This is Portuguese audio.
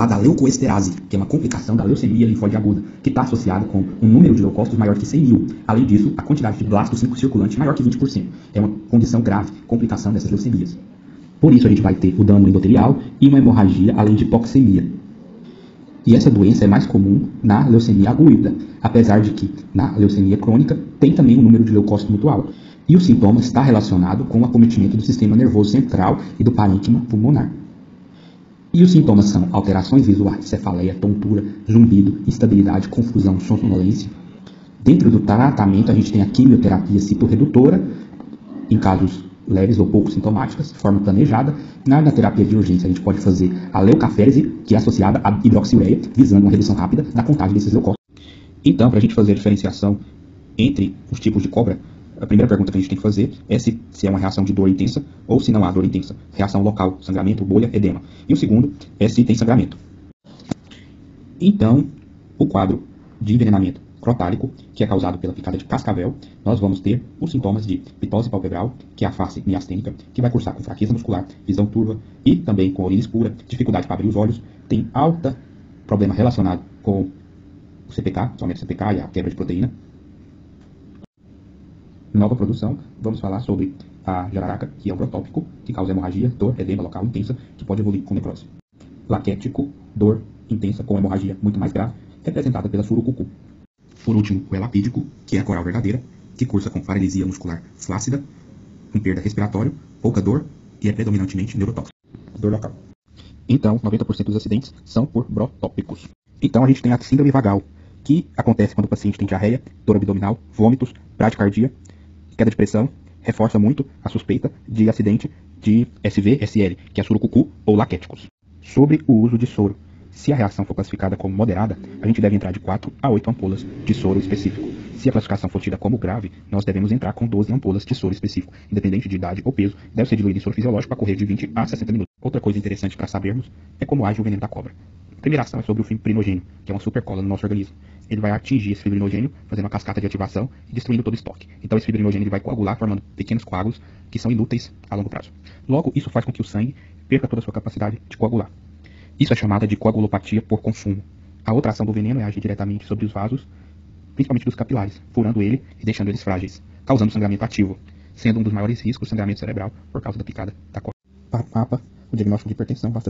falar da leucoesterase, que é uma complicação da leucemia linfóide aguda, que está associada com um número de leucócitos maior que 100.000. Além disso, a quantidade de blastos circulante maior que 20%. É uma condição grave, complicação dessas leucemias. Por isso a gente vai ter o dano endotelial e uma hemorragia, além de hipoxemia. E essa doença é mais comum na leucemia aguda, apesar de que na leucemia crônica tem também um número de leucócitos muito alto. E o sintoma está relacionado com o acometimento do sistema nervoso central e do parênquima pulmonar. E os sintomas são alterações visuais, cefaleia, tontura, zumbido, instabilidade, confusão, sonolência. Dentro do tratamento a gente tem a quimioterapia citorredutora, em casos leves ou pouco sintomáticas, de forma planejada. Na terapia de urgência a gente pode fazer a leucaférese, que é associada à hidroxiureia, visando uma redução rápida da contagem desses leucócitos. Então, para a gente fazer a diferenciação entre os tipos de cobra, a primeira pergunta que a gente tem que fazer é se é uma reação de dor intensa ou se não há dor intensa. Reação local, sangramento, bolha, edema. E o segundo é se tem sangramento. Então, o quadro de envenenamento crotálico, que é causado pela picada de cascavel, nós vamos ter os sintomas de pitose palpebral, que é a face miastênica, que vai cursar com fraqueza muscular, visão turva e também com urina escura, dificuldade para abrir os olhos, tem alta problema relacionado com o CPK, somente o CPK e a quebra de proteína. Nova produção, vamos falar sobre a jararaca, que é um protópico, que causa hemorragia, dor, edema local intensa, que pode evoluir com necrose. Laquético, dor intensa com hemorragia muito mais grave, representada pela surucucu. Por último, o elapídico, que é a coral verdadeira, que cursa com paralisia muscular flácida, com perda respiratória, pouca dor e é predominantemente neurotóxico. Dor local. Então, 90% dos acidentes são por brotópicos. Então, a gente tem a síndrome vagal, que acontece quando o paciente tem diarreia, dor abdominal, vômitos, bradicardia, queda de pressão, reforça muito a suspeita de acidente de SV-SL, que é surucucu ou laquéticos. Sobre o uso de soro. Se a reação for classificada como moderada, a gente deve entrar de 4 a 8 ampolas de soro específico. Se a classificação for tida como grave, nós devemos entrar com 12 ampolas de soro específico. Independente de idade ou peso, deve ser diluído em soro fisiológico para correr de 20 a 60 minutos. Outra coisa interessante para sabermos é como age o veneno da cobra. A primeira ação é sobre o fibrinogênio, que é uma supercola no nosso organismo. Ele vai atingir esse fibrinogênio, fazendo uma cascata de ativação e destruindo todo o estoque. Então esse fibrinogênio ele vai coagular, formando pequenos coágulos que são inúteis a longo prazo. Logo, isso faz com que o sangue perca toda a sua capacidade de coagular. Isso é chamada de coagulopatia por consumo. A outra ação do veneno é agir diretamente sobre os vasos, principalmente dos capilares, furando ele e deixando eles frágeis, causando sangramento ativo, sendo um dos maiores riscos o sangramento cerebral por causa da picada da cobra. Para o mapa, o diagnóstico de hipertensão basta